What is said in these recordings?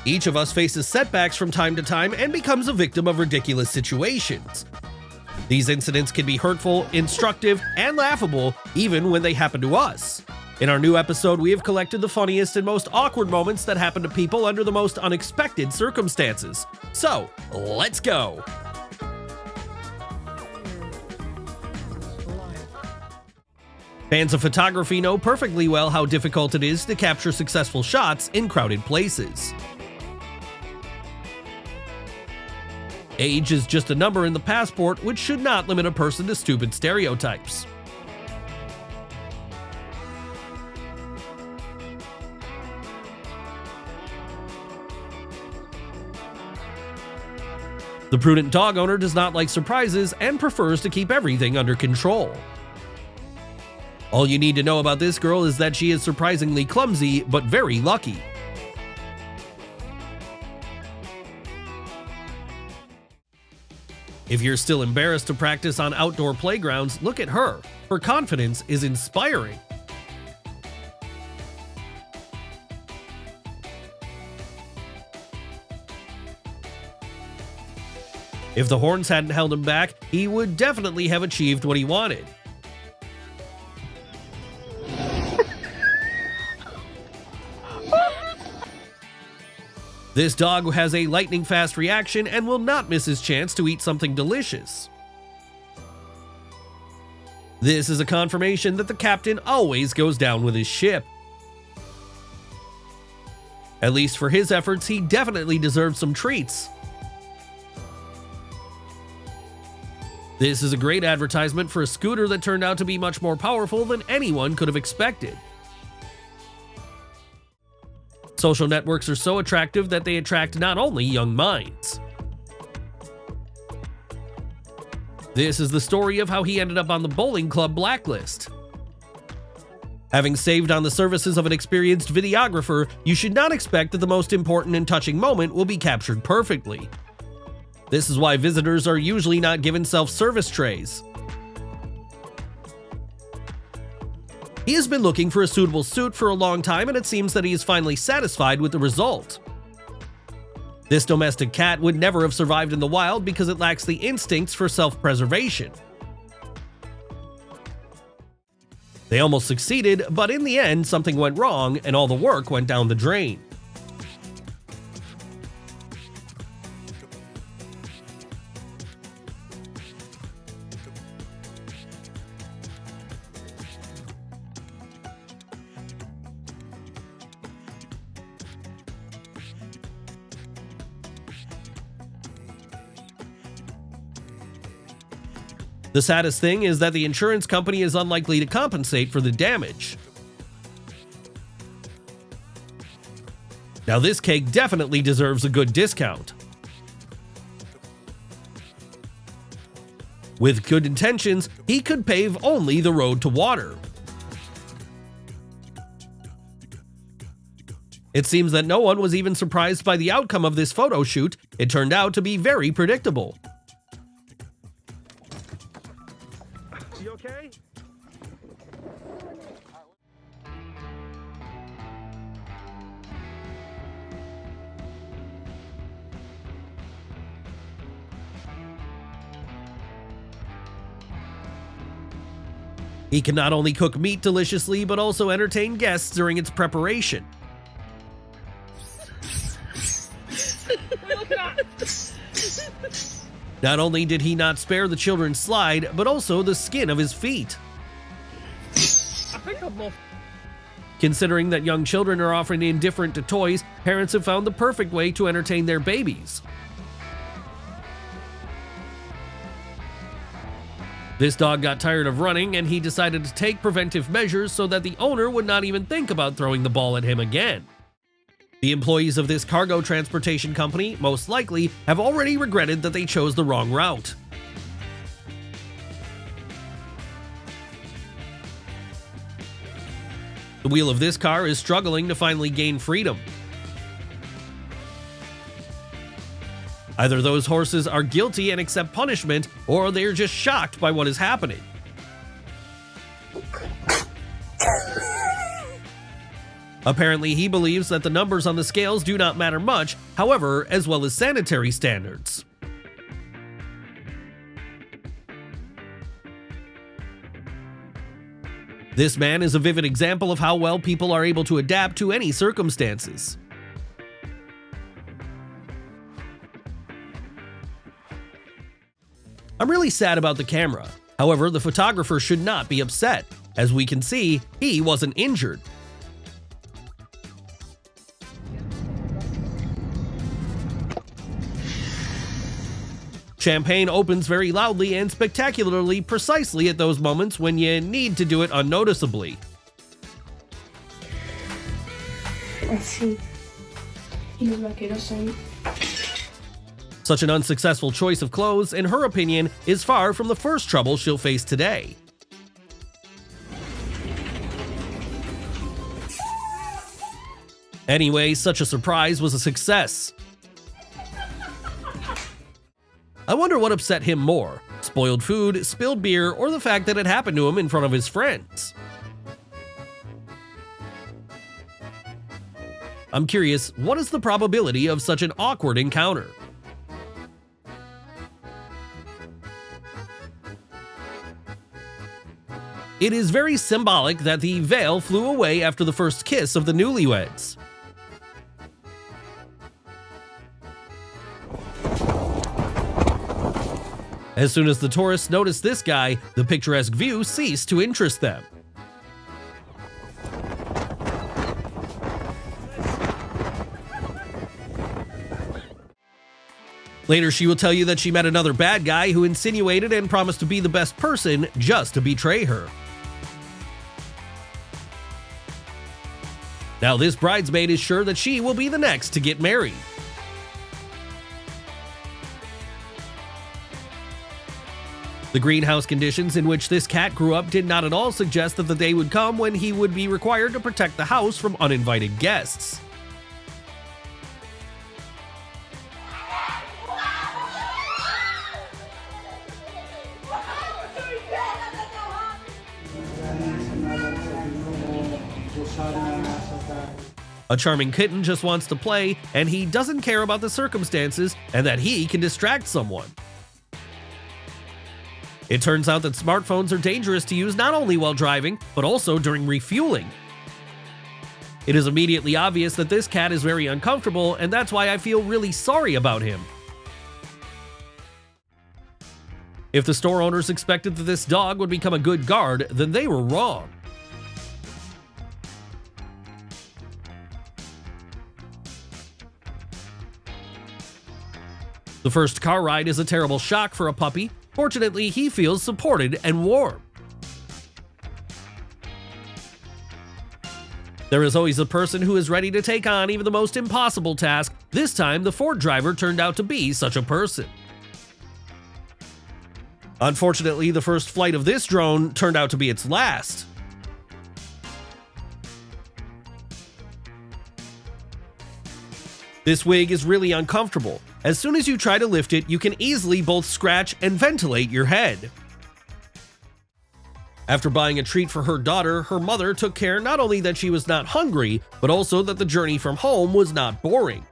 Each of us faces setbacks from time to time and becomes a victim of ridiculous situations. These incidents can be hurtful, instructive, and laughable, even when they happen to us. In our new episode, we have collected the funniest and most awkward moments that happen to people under the most unexpected circumstances. So, let's go! Fans of photography know perfectly well how difficult it is to capture successful shots in crowded places. Age is just a number in the passport, which should not limit a person to stupid stereotypes. The prudent dog owner does not like surprises and prefers to keep everything under control. All you need to know about this girl is that she is surprisingly clumsy, but very lucky. If you're still embarrassed to practice on outdoor playgrounds, look at her. Her confidence is inspiring. If the horns hadn't held him back, he would definitely have achieved what he wanted. This dog has a lightning-fast reaction and will not miss his chance to eat something delicious. This is a confirmation that the captain always goes down with his ship. At least for his efforts, he definitely deserves some treats. This is a great advertisement for a scooter that turned out to be much more powerful than anyone could have expected. Social networks are so attractive that they attract not only young minds. This is the story of how he ended up on the bowling club blacklist. Having saved on the services of an experienced videographer, you should not expect that the most important and touching moment will be captured perfectly. This is why visitors are usually not given self-service trays. He has been looking for a suitable suit for a long time, and it seems that he is finally satisfied with the result. This domestic cat would never have survived in the wild because it lacks the instincts for self-preservation. They almost succeeded, but in the end, something went wrong and all the work went down the drain. The saddest thing is that the insurance company is unlikely to compensate for the damage. Now this cake definitely deserves a good discount. With good intentions, he could pave only the road to water. It seems that no one was even surprised by the outcome of this photo shoot. It turned out to be very predictable. You okay? He can not only cook meat deliciously, but also entertain guests during its preparation. Not only did he not spare the children's slide, but also the skin of his feet. Considering that young children are often indifferent to toys, parents have found the perfect way to entertain their babies. This dog got tired of running and he decided to take preventive measures so that the owner would not even think about throwing the ball at him again. The employees of this cargo transportation company, most likely, have already regretted that they chose the wrong route. The wheel of this car is struggling to finally gain freedom. Either those horses are guilty and accept punishment, or they're just shocked by what is happening. Apparently, he believes that the numbers on the scales do not matter much, however, as well as sanitary standards. This man is a vivid example of how well people are able to adapt to any circumstances. I'm really sad about the camera. However, the photographer should not be upset. As we can see, he wasn't injured. Champagne opens very loudly and spectacularly precisely at those moments when you need to do it unnoticeably. Such an unsuccessful choice of clothes, in her opinion, is far from the first trouble she'll face today. Anyway, such a surprise was a success. I wonder what upset him more: spoiled food, spilled beer, or the fact that it happened to him in front of his friends. I'm curious, what is the probability of such an awkward encounter? It is very symbolic that the veil flew away after the first kiss of the newlyweds. As soon as the tourists noticed this guy, the picturesque view ceased to interest them. Later, she will tell you that she met another bad guy who insinuated and promised to be the best person just to betray her. Now, this bridesmaid is sure that she will be the next to get married. The greenhouse conditions in which this cat grew up did not at all suggest that the day would come when he would be required to protect the house from uninvited guests. A charming kitten just wants to play, and he doesn't care about the circumstances and that he can distract someone. It turns out that smartphones are dangerous to use not only while driving, but also during refueling. It is immediately obvious that this cat is very uncomfortable, and that's why I feel really sorry about him. If the store owners expected that this dog would become a good guard, then they were wrong. The first car ride is a terrible shock for a puppy. Fortunately, he feels supported and warm. There is always a person who is ready to take on even the most impossible task. This time, the Ford driver turned out to be such a person. Unfortunately, the first flight of this drone turned out to be its last. This wig is really uncomfortable. As soon as you try to lift it, you can easily both scratch and ventilate your head. After buying a treat for her daughter, her mother took care not only that she was not hungry, but also that the journey from home was not boring.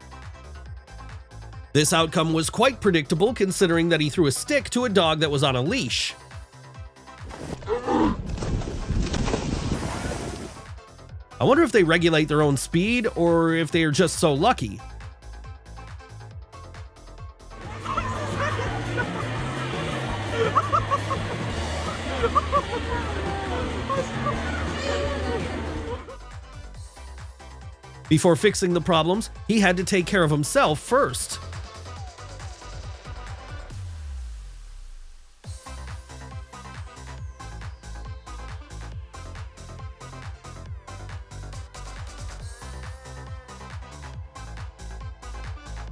This outcome was quite predictable considering that he threw a stick to a dog that was on a leash. I wonder if they regulate their own speed or if they are just so lucky. Before fixing the problems, he had to take care of himself first.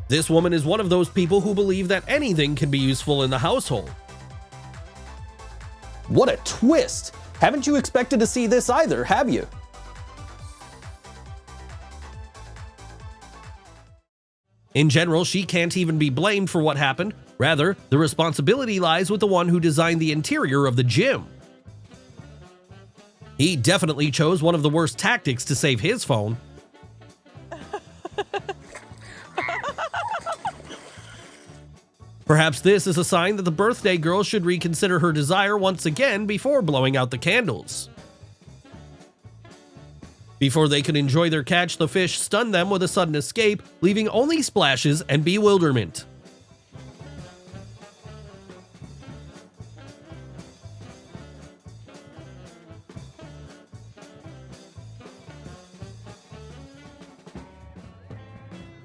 This woman is one of those people who believe that anything can be useful in the household. What a twist! Haven't you expected to see this either, have you? In general, she can't even be blamed for what happened. Rather, the responsibility lies with the one who designed the interior of the gym. He definitely chose one of the worst tactics to save his phone. Perhaps this is a sign that the birthday girl should reconsider her desire once again before blowing out the candles. Before they could enjoy their catch, the fish stunned them with a sudden escape, leaving only splashes and bewilderment.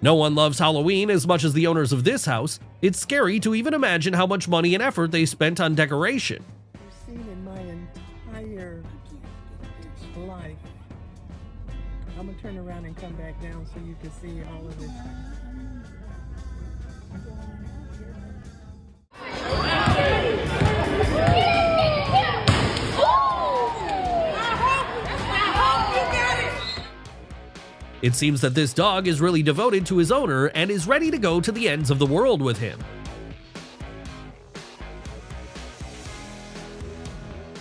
No one loves Halloween as much as the owners of this house. It's scary to even imagine how much money and effort they spent on decoration. I've seen in my entire life. I'm gonna turn around and come back down so you can see all of it. It seems that this dog is really devoted to his owner and is ready to go to the ends of the world with him.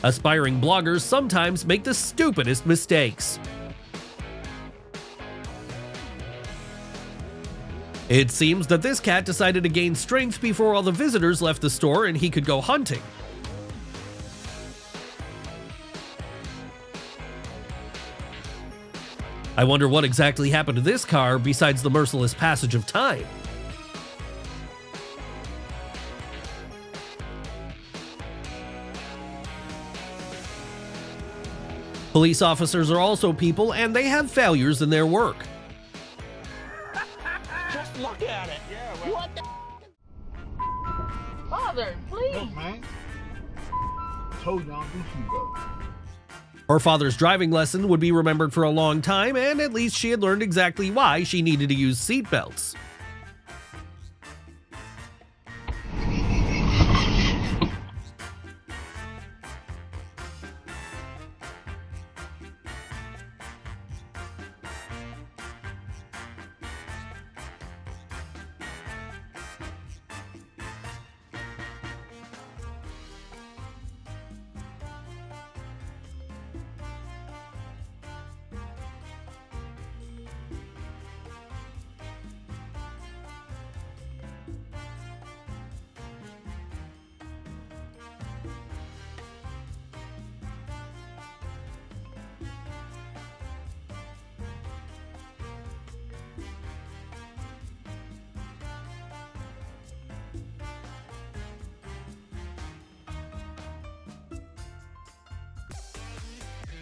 Aspiring bloggers sometimes make the stupidest mistakes. It seems that this cat decided to gain strength before all the visitors left the store and he could go hunting. I wonder what exactly happened to this car besides the merciless passage of time. Police officers are also people and they have failures in their work. Just look at it. Yeah, well, What the? Father, please. Look, man. Told you I don't do seatbelts. Her father's driving lesson would be remembered for a long time, and at least she had learned exactly why she needed to use seatbelts.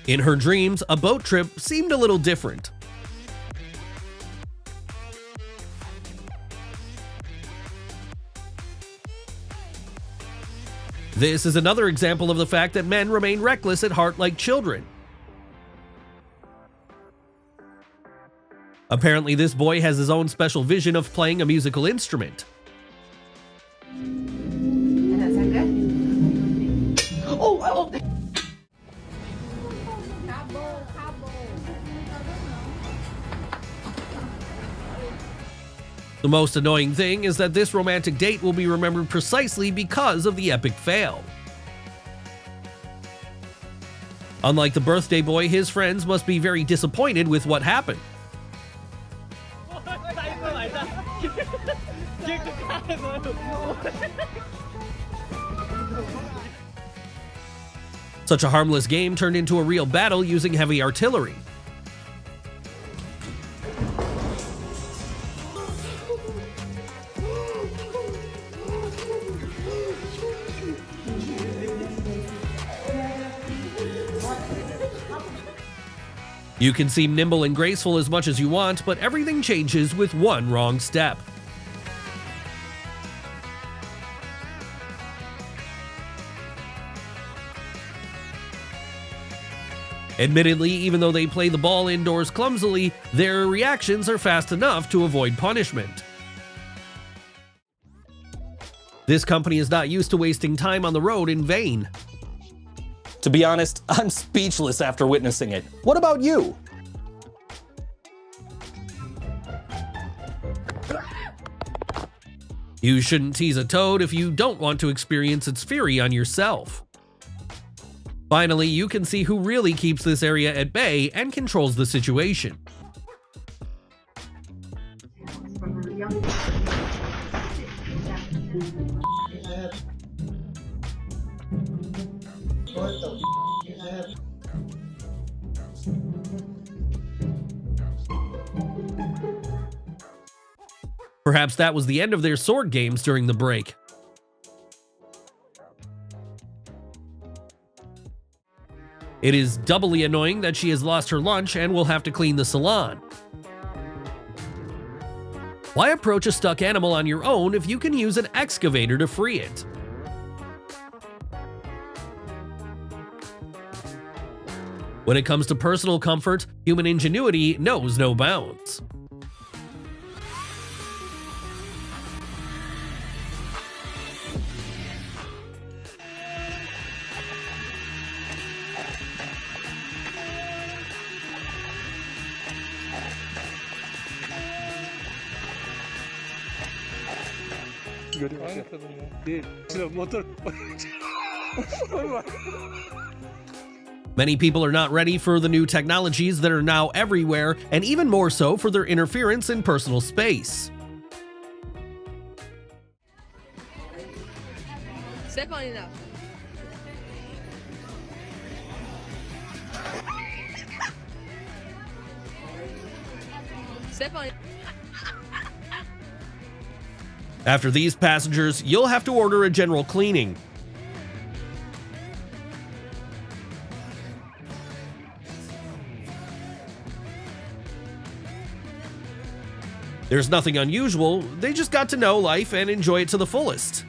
In her dreams, a boat trip seemed a little different. This is another example of the fact that men remain reckless at heart like children. Apparently, this boy has his own special vision of playing a musical instrument. Does that sound good? Oh! The most annoying thing is that this romantic date will be remembered precisely because of the epic fail. Unlike the birthday boy, his friends must be very disappointed with what happened. Such a harmless game turned into a real battle using heavy artillery. You can seem nimble and graceful as much as you want, but everything changes with one wrong step. Admittedly, even though they play the ball indoors clumsily, their reactions are fast enough to avoid punishment. This company is not used to wasting time on the road in vain. To be honest, I'm speechless after witnessing it. What about you? You shouldn't tease a toad if you don't want to experience its fury on yourself. Finally, you can see who really keeps this area at bay and controls the situation. Perhaps that was the end of their sword games during the break. It is doubly annoying that she has lost her lunch and will have to clean the salon. Why approach a stuck animal on your own if you can use an excavator to free it? When it comes to personal comfort, human ingenuity knows no bounds. Many people are not ready for the new technologies that are now everywhere, and even more so for their interference in personal space. Step on it now. Step on it. After these passengers, you'll have to order a general cleaning. There's nothing unusual, they just got to know life and enjoy it to the fullest.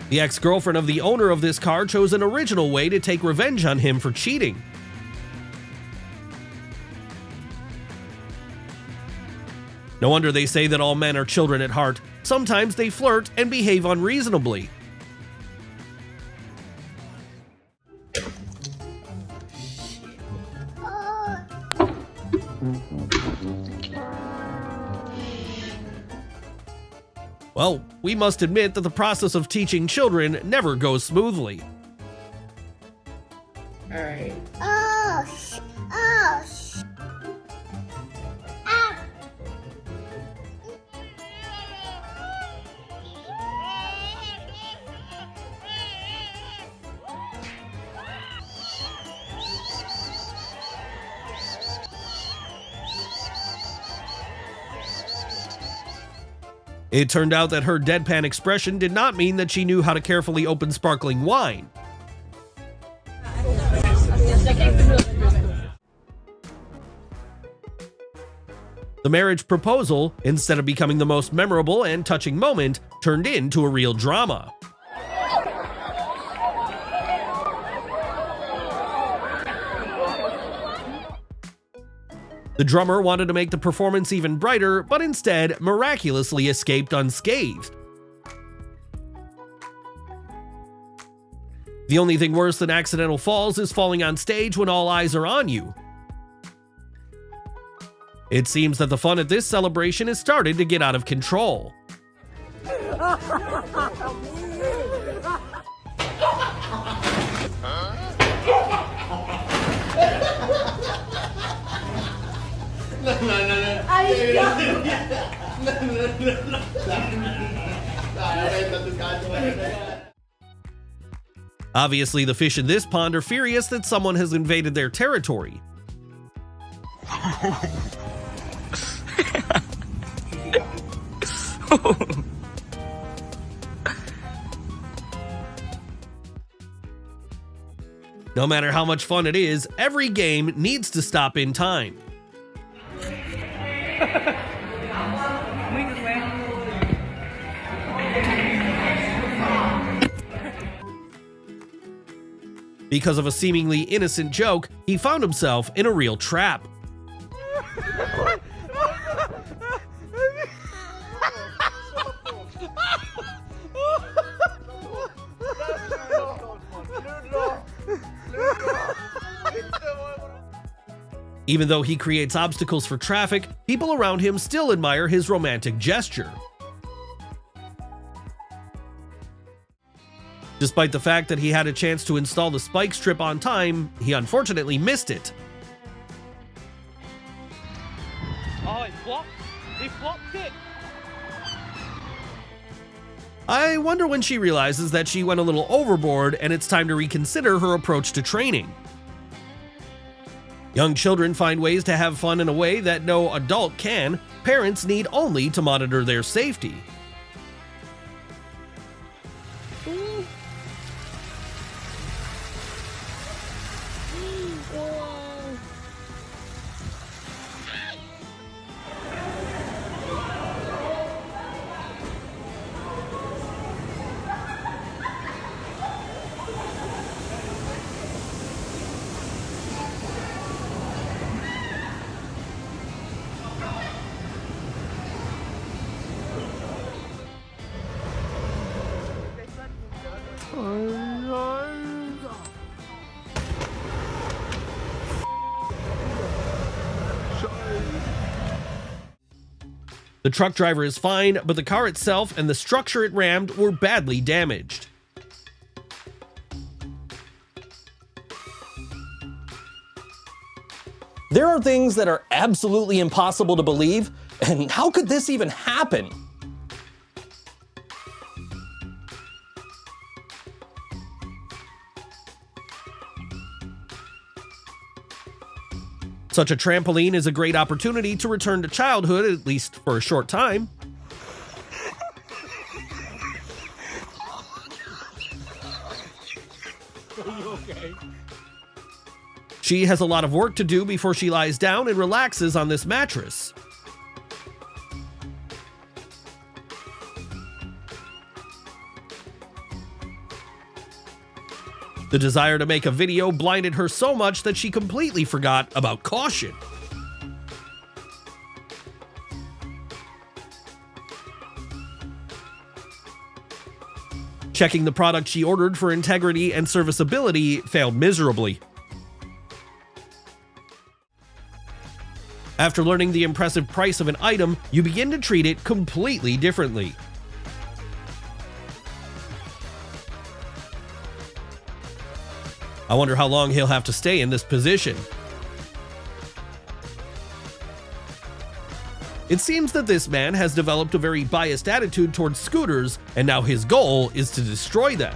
The ex-girlfriend of the owner of this car chose an original way to take revenge on him for cheating. No wonder they say that all men are children at heart. Sometimes they flirt and behave unreasonably. Well, we must admit that the process of teaching children never goes smoothly. All right. It turned out that her deadpan expression did not mean that she knew how to carefully open sparkling wine. The marriage proposal, instead of becoming the most memorable and touching moment, turned into a real drama. The drummer wanted to make the performance even brighter, but instead miraculously escaped unscathed. The only thing worse than accidental falls is falling on stage when all eyes are on you. It seems that the fun at this celebration has started to get out of control. Obviously, the fish in this pond are furious that someone has invaded their territory. No matter how much fun it is, every game needs to stop in time. Because of a seemingly innocent joke, he found himself in a real trap. Even though he creates obstacles for traffic, people around him still admire his romantic gesture. Despite the fact that he had a chance to install the spike strip on time, he unfortunately missed it. Oh, it flopped. He flopped it. I wonder when she realizes that she went a little overboard and it's time to reconsider her approach to training. Young children find ways to have fun in a way that no adult can. Parents need only to monitor their safety. The truck driver is fine, but the car itself and the structure it rammed were badly damaged. There are things that are absolutely impossible to believe, and how could this even happen? Such a trampoline is a great opportunity to return to childhood, at least for a short time. She has a lot of work to do before she lies down and relaxes on this mattress. The desire to make a video blinded her so much that she completely forgot about caution. Checking the product she ordered for integrity and serviceability failed miserably. After learning the impressive price of an item, you begin to treat it completely differently. I wonder how long he'll have to stay in this position. It seems that this man has developed a very biased attitude towards scooters, and now his goal is to destroy them.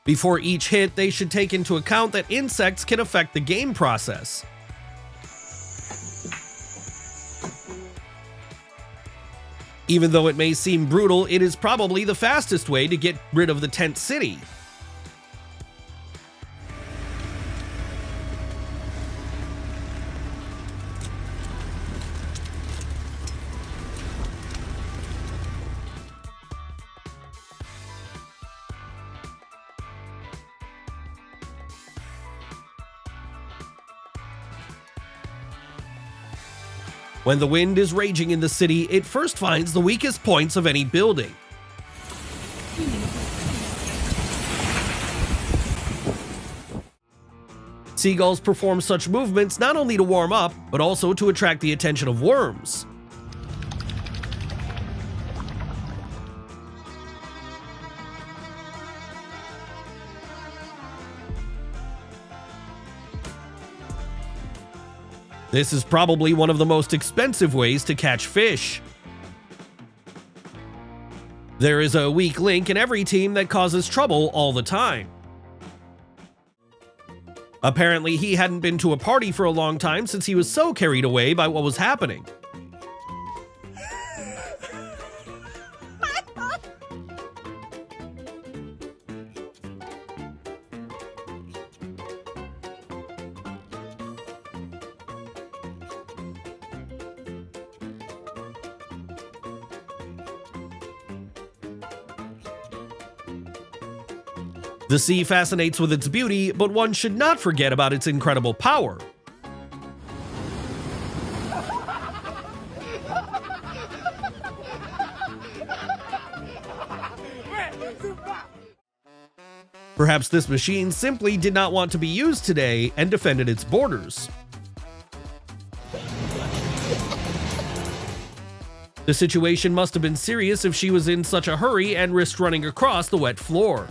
Before each hit, they should take into account that insects can affect the game process. Even though it may seem brutal, it is probably the fastest way to get rid of the tent city. When the wind is raging in the city, it first finds the weakest points of any building. Seagulls perform such movements not only to warm up, but also to attract the attention of worms. This is probably one of the most expensive ways to catch fish. There is a weak link in every team that causes trouble all the time. Apparently, he hadn't been to a party for a long time since he was so carried away by what was happening. The sea fascinates with its beauty, but one should not forget about its incredible power. Perhaps this machine simply did not want to be used today and defended its borders. The situation must have been serious if she was in such a hurry and risked running across the wet floor.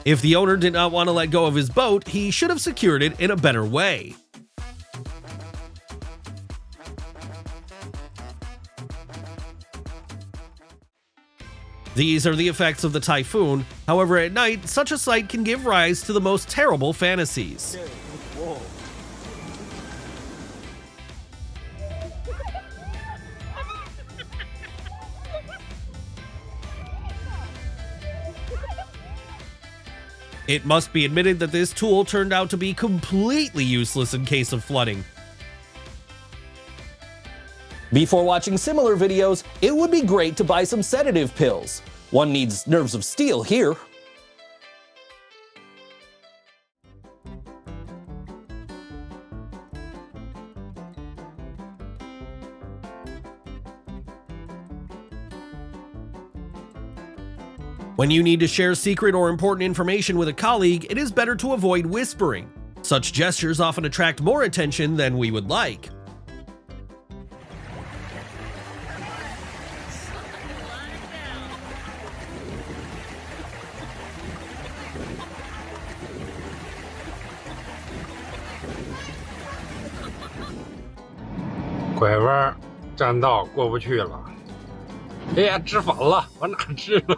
If the owner did not want to let go of his boat, he should have secured it in a better way. These are the effects of the typhoon. However, at night, such a sight can give rise to the most terrible fantasies. It must be admitted that this tool turned out to be completely useless in case of flooding. Before watching similar videos, it would be great to buy some sedative pills. One needs nerves of steel here. When you need to share secret or important information with a colleague, it is better to avoid whispering. Such gestures often attract more attention than we would like.拐弯，占道过不去了。哎呀，治反了，我哪治了？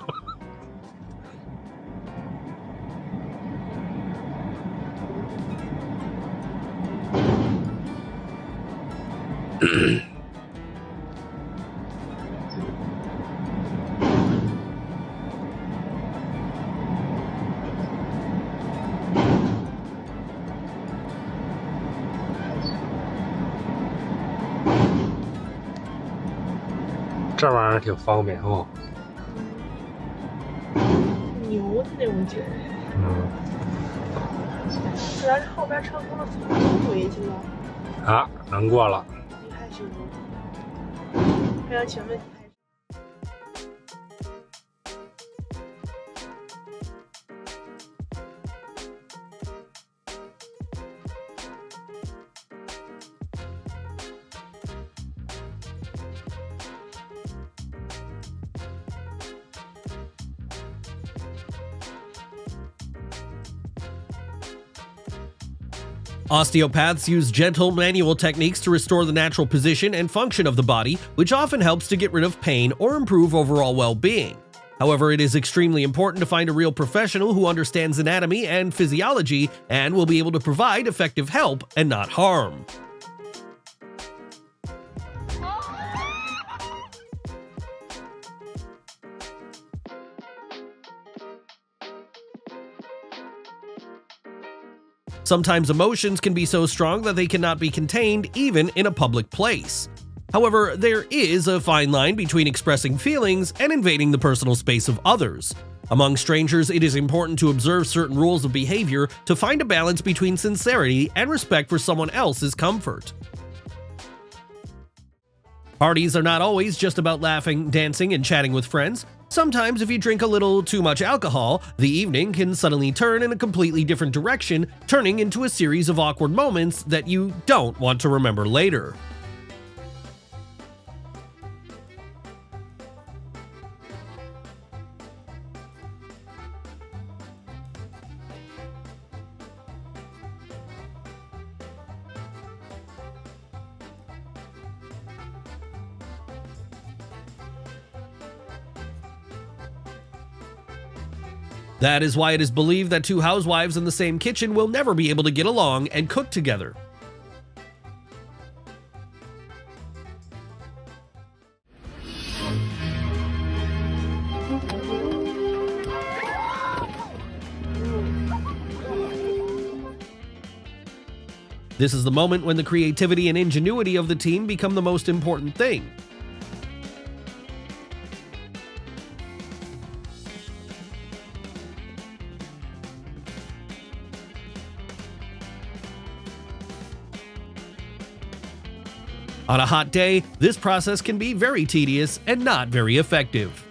这玩意儿挺方便哦。牛的那种劲儿。主要是后边车轱辘从回去了。啊，能过了。你还行。还要请问。Osteopaths use gentle manual techniques to restore the natural position and function of the body, which often helps to get rid of pain or improve overall well-being. However, it is extremely important to find a real professional who understands anatomy and physiology and will be able to provide effective help and not harm. Sometimes emotions can be so strong that they cannot be contained even in a public place. However, there is a fine line between expressing feelings and invading the personal space of others. Among strangers, it is important to observe certain rules of behavior to find a balance between sincerity and respect for someone else's comfort. Parties are not always just about laughing, dancing, and chatting with friends. Sometimes if you drink a little too much alcohol, the evening can suddenly turn in a completely different direction, turning into a series of awkward moments that you don't want to remember later. That is why it is believed that two housewives in the same kitchen will never be able to get along and cook together. This is the moment when the creativity and ingenuity of the team become the most important thing. On a hot day, this process can be very tedious and not very effective.